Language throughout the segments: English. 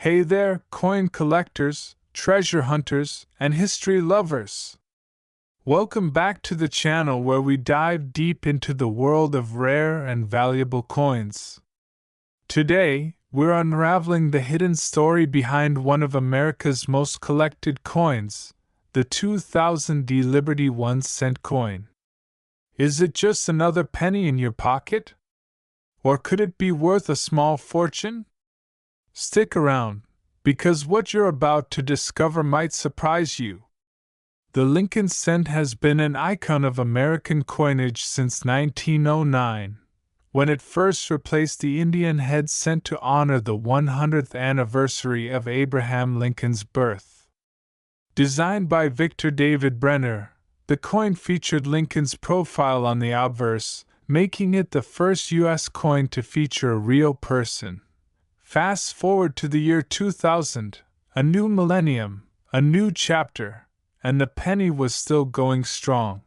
Hey there, coin collectors, treasure hunters, and history lovers! Welcome back to the channel where we dive deep into the world of rare and valuable coins. Today, we're unraveling the hidden story behind one of America's most collected coins, the 2000 Liberty 1-cent coin. Is it just another penny in your pocket? Or could it be worth a small fortune? Stick around, because what you're about to discover might surprise you. The Lincoln cent has been an icon of American coinage since 1909, when it first replaced the Indian head cent to honor the 100th anniversary of Abraham Lincoln's birth. Designed by Victor David Brenner, the coin featured Lincoln's profile on the obverse, making it the first U.S. coin to feature a real person. Fast forward to the year 2000, a new millennium, a new chapter, and the penny was still going strong.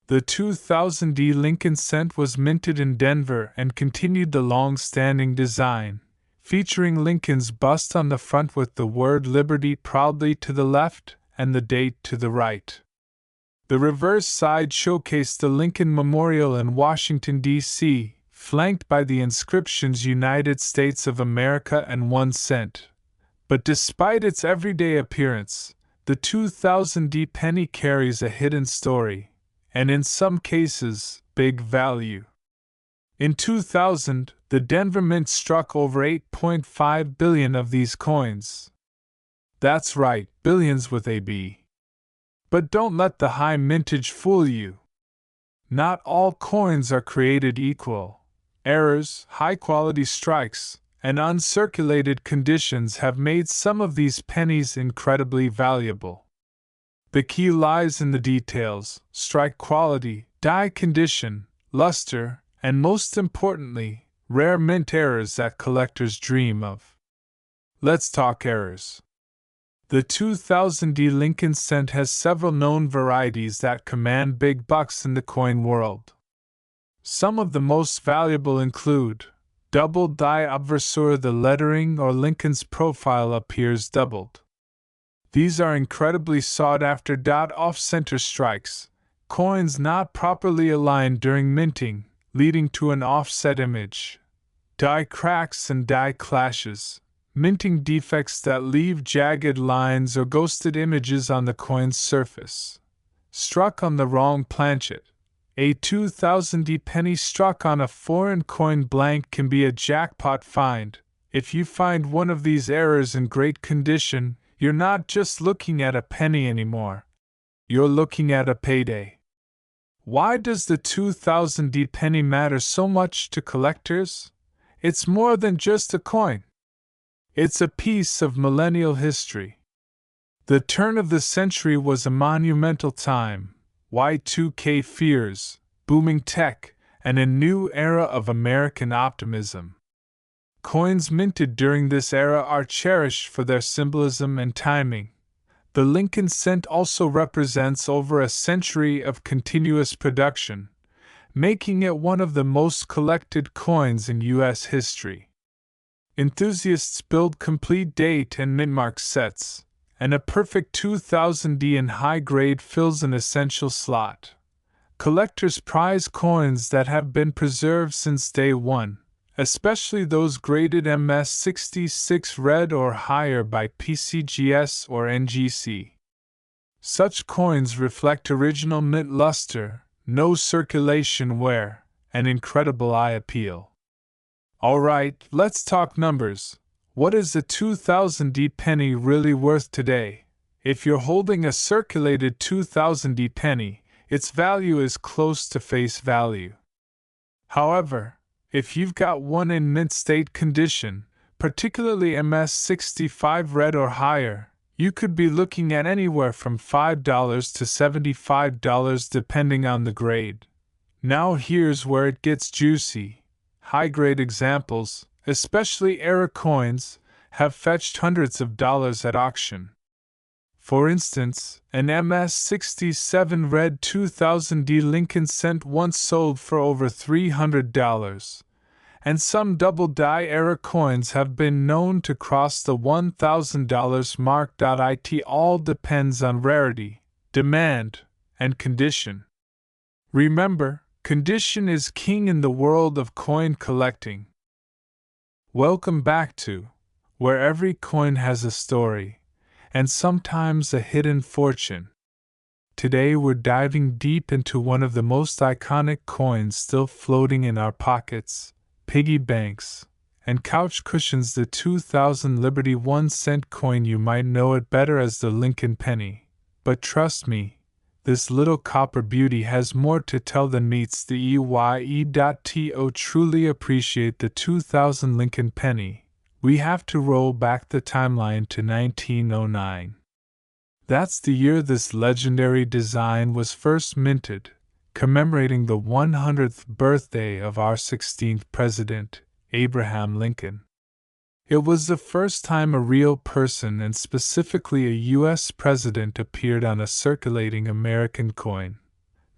The 2000 Lincoln cent was minted in Denver and continued the long-standing design, featuring Lincoln's bust on the front with the word Liberty proudly to the left and the date to the right. The reverse side showcased the Lincoln Memorial in Washington, D.C., flanked by the inscriptions United States of America and 1 cent. But despite its everyday appearance, the 2000 penny carries a hidden story, and in some cases, big value. In 2000, the Denver Mint struck over 8.5 billion of these coins. That's right, billions with a B. But don't let the high mintage fool you. Not all coins are created equal. Errors, high-quality strikes, and uncirculated conditions have made some of these pennies incredibly valuable. The key lies in the details: strike quality, die condition, luster, and most importantly, rare mint errors that collectors dream of. Let's talk errors. The 2000 Lincoln cent has several known varieties that command big bucks in the coin world. Some of the most valuable include doubled die obverse, the lettering or Lincoln's profile appears doubled. These are incredibly sought after. Off-center strikes, coins not properly aligned during minting, leading to an offset image. Die cracks and die clashes, minting defects that leave jagged lines or ghosted images on the coin's surface. Struck on the wrong planchet. A 2000 penny struck on a foreign coin blank can be a jackpot find. If you find one of these errors in great condition, you're not just looking at a penny anymore. You're looking at a payday. Why does the 2000 penny matter so much to collectors? It's more than just a coin. It's a piece of millennial history. The turn of the century was a monumental time. Y2K fears, booming tech, and a new era of American optimism. Coins minted during this era are cherished for their symbolism and timing. The Lincoln cent also represents over a century of continuous production, making it one of the most collected coins in U.S. history. Enthusiasts build complete date and mintmark sets, and a perfect 2000 in high grade fills an essential slot. Collectors prize coins that have been preserved since day one, especially those graded MS66 red or higher by PCGS or NGC. Such coins reflect original mint luster, no circulation wear, and incredible eye appeal. Alright, let's talk numbers. What is the 2000 penny really worth today? If you're holding a circulated 2000 penny, its value is close to face value. However, if you've got one in mint state condition, particularly MS65 red or higher, you could be looking at anywhere from $5 to $75 depending on the grade. Now here's where it gets juicy. High-grade examples, especially era coins, have fetched hundreds of dollars at auction. For instance, an MS67 red 2000 Lincoln cent once sold for over $300, and some double-die era coins have been known to cross the $1,000 mark. It all depends on rarity, demand, and condition. Remember, condition is king in the world of coin collecting. Welcome back to where every coin has a story, and sometimes a hidden fortune. Today we're diving deep into one of the most iconic coins still floating in our pockets, piggy banks, and couch cushions, the 2000 Liberty 1-cent coin. You might know it better as the Lincoln penny, but trust me, this little copper beauty has more to tell than meets the eye. To truly appreciate the 2000 Lincoln penny, we have to roll back the timeline to 1909. That's the year this legendary design was first minted, commemorating the 100th birthday of our 16th president, Abraham Lincoln. It was the first time a real person, and specifically a U.S. president, appeared on a circulating American coin.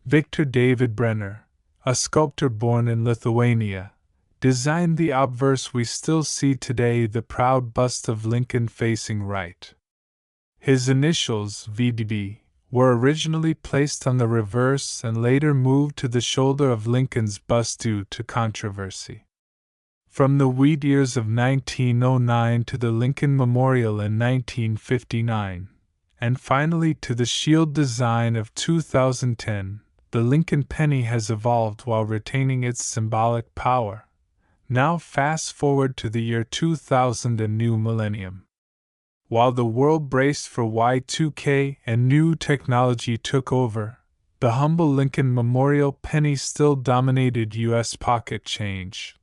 Victor David Brenner, a sculptor born in Lithuania, designed the obverse we still see today, the proud bust of Lincoln facing right. His initials, VDB, were originally placed on the reverse and later moved to the shoulder of Lincoln's bust due to controversy. From the wheat years of 1909 to the Lincoln Memorial in 1959, and finally to the shield design of 2010, the Lincoln penny has evolved while retaining its symbolic power. Now fast forward to the year 2000, a new millennium. While the world braced for Y2K and new technology took over, the humble Lincoln Memorial penny still dominated U.S. pocket change.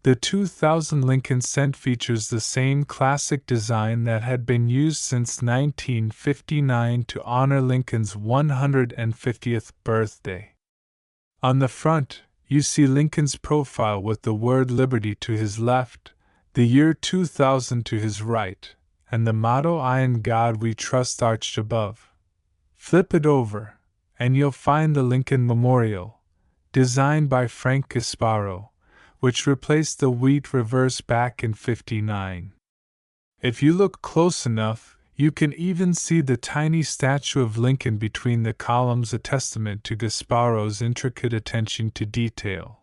The 2000 Lincoln cent features the same classic design that had been used since 1959 to honor Lincoln's 150th birthday. On the front, you see Lincoln's profile with the word Liberty to his left, the year 2000 to his right, and the motto "In God We Trust" arched above. Flip it over, and you'll find the Lincoln Memorial, designed by Frank Gasparo, which replaced the wheat reverse back in '59. If you look close enough, you can even see the tiny statue of Lincoln between the columns, a testament to Gasparo's intricate attention to detail.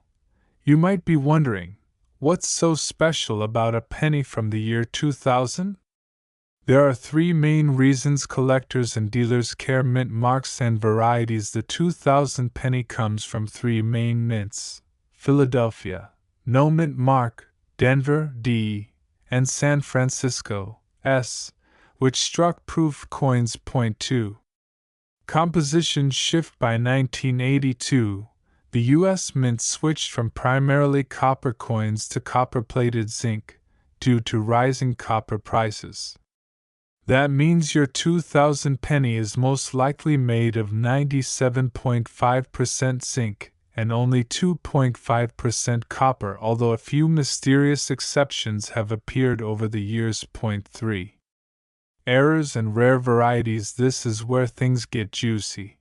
You might be wondering, what's so special about a penny from the year 2000? There are three main reasons collectors and dealers care: mint marks and varieties. The 2000 penny comes from three main mints: Philadelphia, no mint mark, Denver, D, and San Francisco, S, which struck proof coins. Point 2. Composition shift. By 1982, the U.S. Mint switched from primarily copper coins to copper-plated zinc, due to rising copper prices. That means your 2000 penny is most likely made of 97.5% zinc and only 2.5% copper, although a few mysterious exceptions have appeared over the years. Point 3. Errors and rare varieties. This is where things get juicy.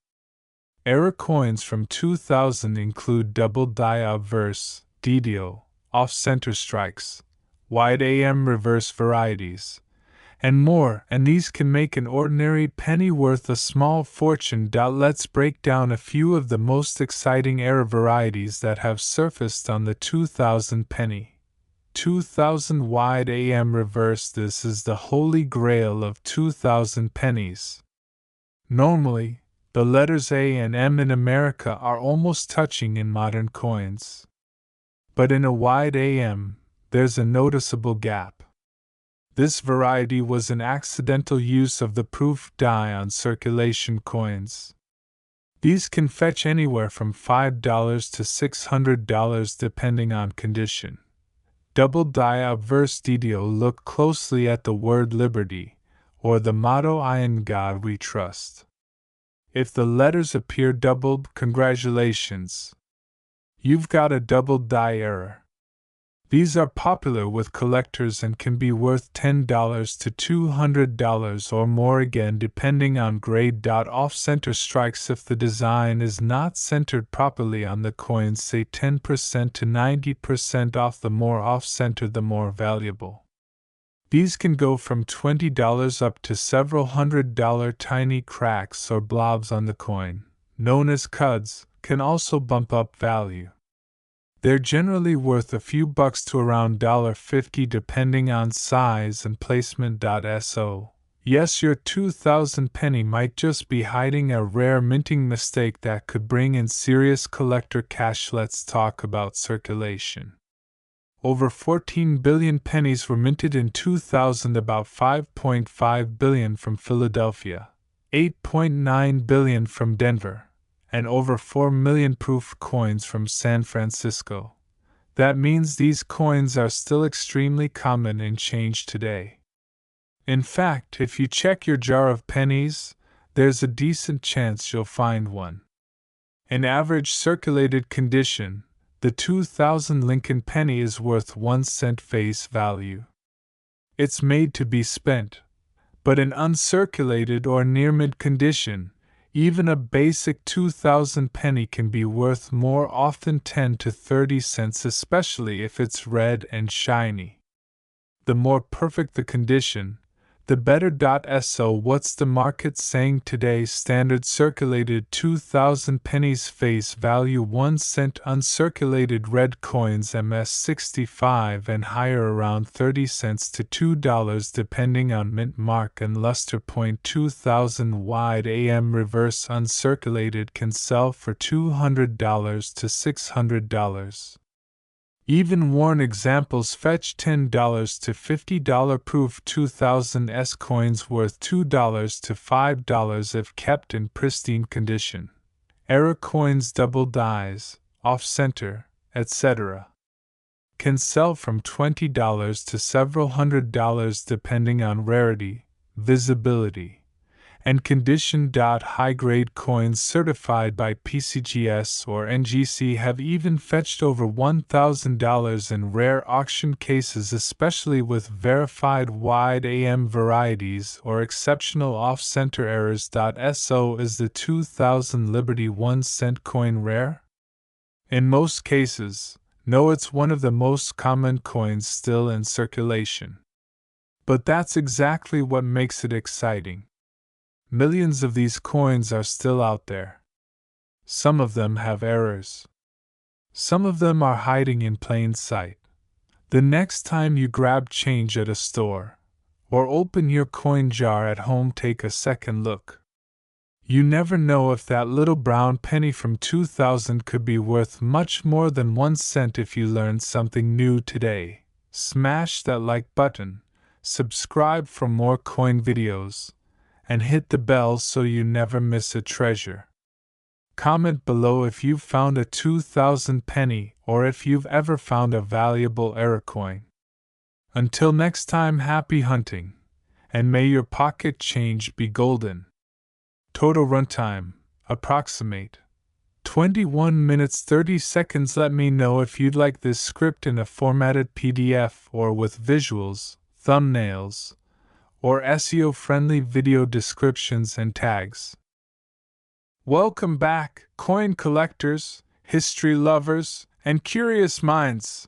Error coins from 2000 include double die obverse, DDO, off-center strikes, wide AM reverse varieties, and more, and these can make an ordinary penny worth a small fortune. Let's break down a few of the most exciting error varieties that have surfaced on the 2000 penny. 2000 wide AM reverse. This is the holy grail of 2000 pennies. Normally, the letters A and M in America are almost touching in modern coins. But in a wide AM, there's a noticeable gap. This variety was an accidental use of the proof die on circulation coins. These can fetch anywhere from $5 to $600 depending on condition. Double die obverse DDO. Look closely at the word Liberty, or the motto "In God We Trust." If the letters appear doubled, congratulations. You've got a double die error. These are popular with collectors and can be worth $10 to $200 or more, again depending on grade. Off-center strikes: if the design is not centered properly on the coin, say 10% to 90% off. The more off-center, the more valuable. These can go from $20 up to several $100. Tiny cracks or blobs on the coin, known as cuds, can also bump up value. They're generally worth a few bucks to around $1.50 depending on size and placement. So, yes, your 2000 penny might just be hiding a rare minting mistake that could bring in serious collector cash. Let's talk about circulation. Over 14 billion pennies were minted in 2000, about 5.5 billion from Philadelphia, 8.9 billion from Denver, and over 4 million proof coins from San Francisco. That means these coins are still extremely common in change today. In fact, if you check your jar of pennies, there's a decent chance you'll find one. In average circulated condition, the 2000 Lincoln penny is worth 1 cent face value. It's made to be spent, but in uncirculated or near mid condition, even a basic 2000 penny can be worth more, often 10 to 30 cents, especially if it's red and shiny. The more perfect the condition, the better. So what's the market saying today? Standard circulated 2000 pennies face value 1 cent, uncirculated red coins MS65 and higher around 30 cents to $2 depending on mint mark and luster point. 2000 wide AM reverse uncirculated can sell for $200 to $600. Even worn examples fetch $10 to $50. Proof 2000 S coins worth $2 to $5 if kept in pristine condition. Error coins, double dies, off-center, etc. can sell from $20 to several $100 depending on rarity, visibility, and condition. High-grade coins certified by PCGS or NGC have even fetched over $1,000 in rare auction cases, especially with verified wide AM varieties or exceptional off-center errors. So is the 2000 Liberty 1 cent coin rare? In most cases, no, it's one of the most common coins still in circulation. But that's exactly what makes it exciting. Millions of these coins are still out there. Some of them have errors. Some of them are hiding in plain sight. The next time you grab change at a store, or open your coin jar at home, take a second look. You never know if that little brown penny from 2000 could be worth much more than 1 cent. If you learned something new today, smash that like button, subscribe for more coin videos, and hit the bell so you never miss a treasure. Comment below if you've found a 2000 penny or if you've ever found a valuable error coin. Until next time, happy hunting, and may your pocket change be golden. Total runtime, approximate 21 minutes 30 seconds. Let me know if you'd like this script in a formatted PDF or with visuals, thumbnails, or SEO-friendly video descriptions and tags. Welcome back, coin collectors, history lovers, and curious minds.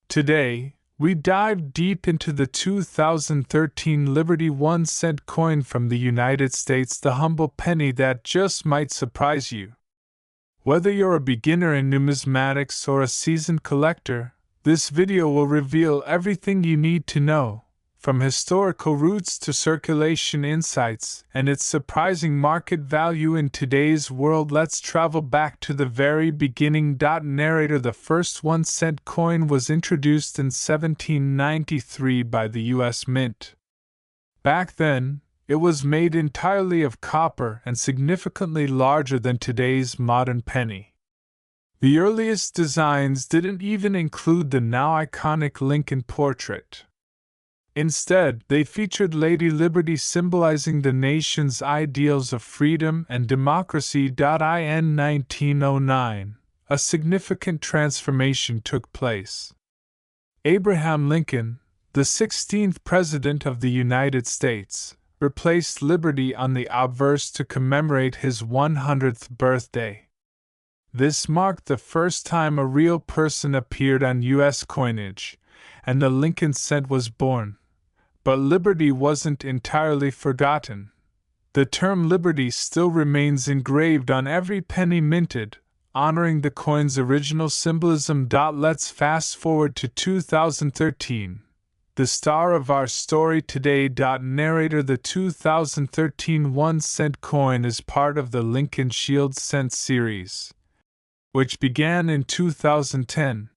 Today, we dive deep into the 2013 Liberty 1 cent coin from the United States, the humble penny that just might surprise you. Whether you're a beginner in numismatics or a seasoned collector, this video will reveal everything you need to know, from historical roots to circulation insights and its surprising market value in today's world. Let's travel back to the very beginning. Narrator: the first 1 cent coin was introduced in 1793 by the U.S. Mint. Back then, it was made entirely of copper and significantly larger than today's modern penny. The earliest designs didn't even include the now iconic Lincoln portrait. Instead, they featured Lady Liberty, symbolizing the nation's ideals of freedom and democracy. In 1909, a significant transformation took place. Abraham Lincoln, the 16th President of the United States, replaced Liberty on the obverse to commemorate his 100th birthday. This marked the first time a real person appeared on U.S. coinage, and the Lincoln cent was born. But liberty wasn't entirely forgotten. The term liberty still remains engraved on every penny minted, honoring the coin's original symbolism. Let's fast forward to 2013. The star of our story today. Narrator: the 2013 1-cent coin is part of the Lincoln Shield cent series, which began in 2010.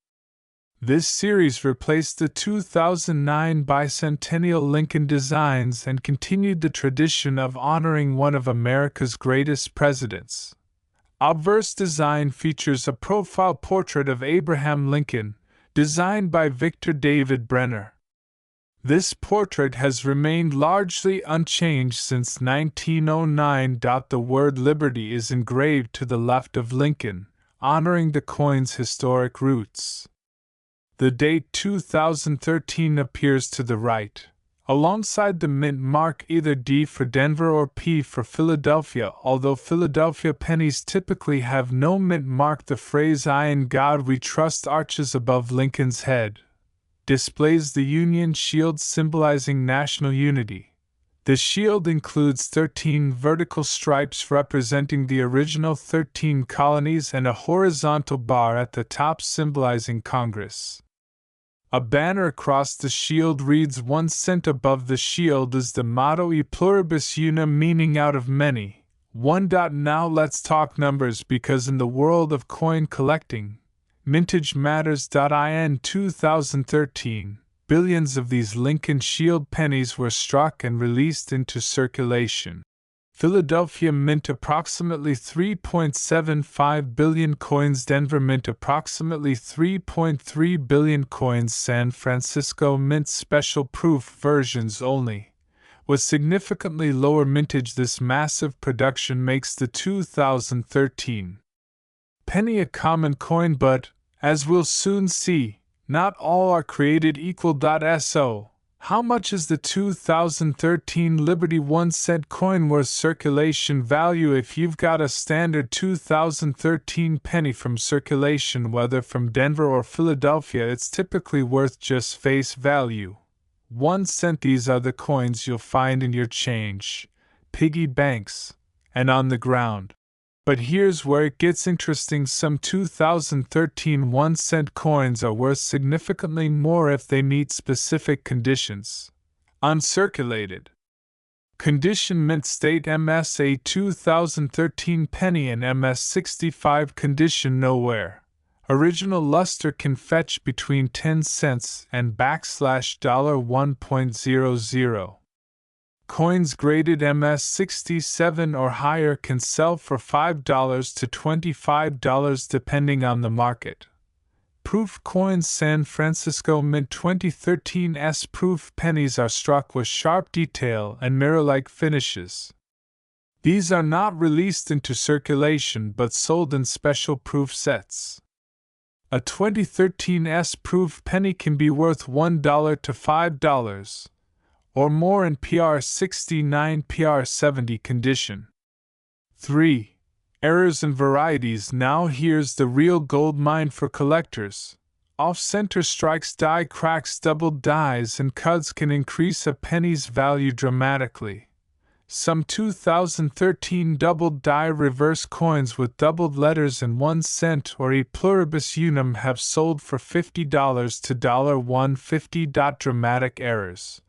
This series replaced the 2009 bicentennial Lincoln designs and continued the tradition of honoring one of America's greatest presidents. Obverse design features a profile portrait of Abraham Lincoln, designed by Victor David Brenner. This portrait has remained largely unchanged since 1909. The word liberty is engraved to the left of Lincoln, honoring the coin's historic roots. The date 2013 appears to the right, alongside the mint mark, either D for Denver or P for Philadelphia. Although Philadelphia pennies typically have no mint mark, the phrase "I in God we trust" arches above Lincoln's head, displays the Union shield symbolizing national unity. The shield includes 13 vertical stripes representing the original 13 colonies and a horizontal bar at the top symbolizing Congress. A banner across the shield reads 1 cent. Above the shield is the motto E pluribus unum, meaning out of many, one. Now let's talk numbers, because in the world of coin collecting, mintage matters. In 2013, billions of these Lincoln Shield pennies were struck and released into circulation. Philadelphia mint approximately 3.75 billion coins. Denver mint approximately 3.3 billion coins. San Francisco mint special proof versions only, with significantly lower mintage. This massive production makes the 2013 penny a common coin, but, as we'll soon see, not all are created equal. So, how much is the 2013 Liberty 1-cent coin worth? Circulation value: if you've got a standard 2013 penny from circulation, whether from Denver or Philadelphia, it's typically worth just face value, 1 cent. These are the coins you'll find in your change, piggy banks, and on the ground. But here's where it gets interesting. Some 2013 1-cent coins are worth significantly more if they meet specific conditions. Uncirculated condition: mint state MSA 2013 penny and MS65 condition: nowhere. Original luster can fetch between 10 cents and $1.00. Coins graded MS67 or higher can sell for $5 to $25 depending on the market. Proof coins: San Francisco Mint 2013 S-proof pennies are struck with sharp detail and mirror-like finishes. These are not released into circulation but sold in special proof sets. A 2013 S-proof penny can be worth $1 to $5. Or more in PR69 PR70 condition. 3. Errors and varieties. Now here's the real gold mine for collectors. Off-center strikes, die cracks, doubled dies, and cuts can increase a penny's value dramatically. Some 2013 doubled die reverse coins with doubled letters and 1 cent or E pluribus unum have sold for $50 to $150. Dramatic errors,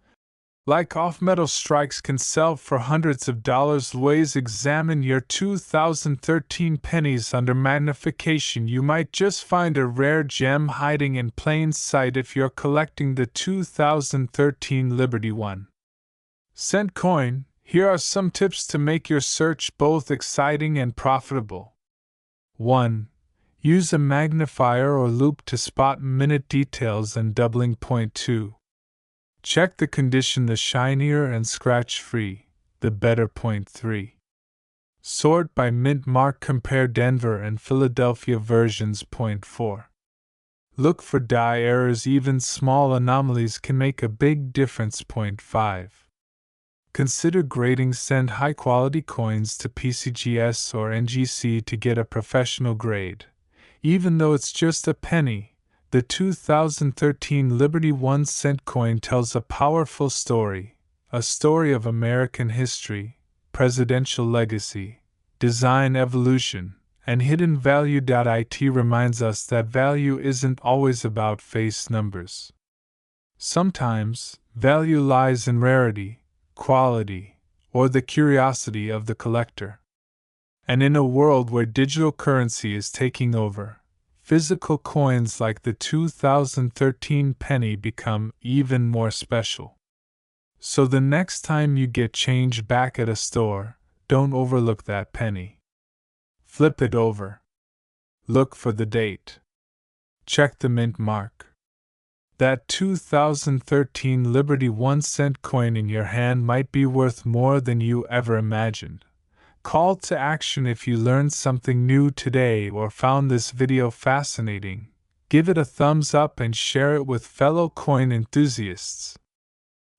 like off-metal strikes, can sell for hundreds of dollars. Ways: examine your 2013 pennies under magnification. You might just find a rare gem hiding in plain sight if you're collecting the 2013 Liberty 1-cent coin. Here are some tips to make your search both exciting and profitable. 1. Use a magnifier or loupe to spot minute details and doubling point. 2. Check the condition: the shinier and scratch-free, the better. Point 3. Sort by mint mark. Compare Denver and Philadelphia versions. Point 4. Look for die errors, even small anomalies can make a big difference. Point 5. Consider grading. Send high quality coins to PCGS or NGC to get a professional grade. Even though it's just a penny, the 2013 Liberty 1-cent coin tells a powerful story, a story of American history, presidential legacy, design evolution, and hidden value. It reminds us that value isn't always about face numbers. Sometimes, value lies in rarity, quality, or the curiosity of the collector. And in a world where digital currency is taking over, physical coins like the 2013 penny become even more special. So the next time you get change back at a store, don't overlook that penny. Flip it over. Look for the date. Check the mint mark. That 2013 Liberty 1-cent coin in your hand might be worth more than you ever imagined. Call to action: if you learned something new today or found this video fascinating, give it a thumbs up and share it with fellow coin enthusiasts.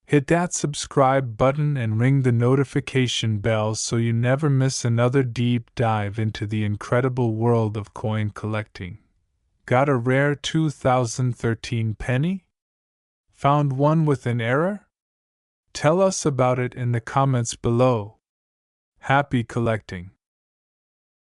Hit that subscribe button and ring the notification bell so you never miss another deep dive into the incredible world of coin collecting. Got a rare 2013 penny? Found one with an error? Tell us about it in the comments below. Happy collecting!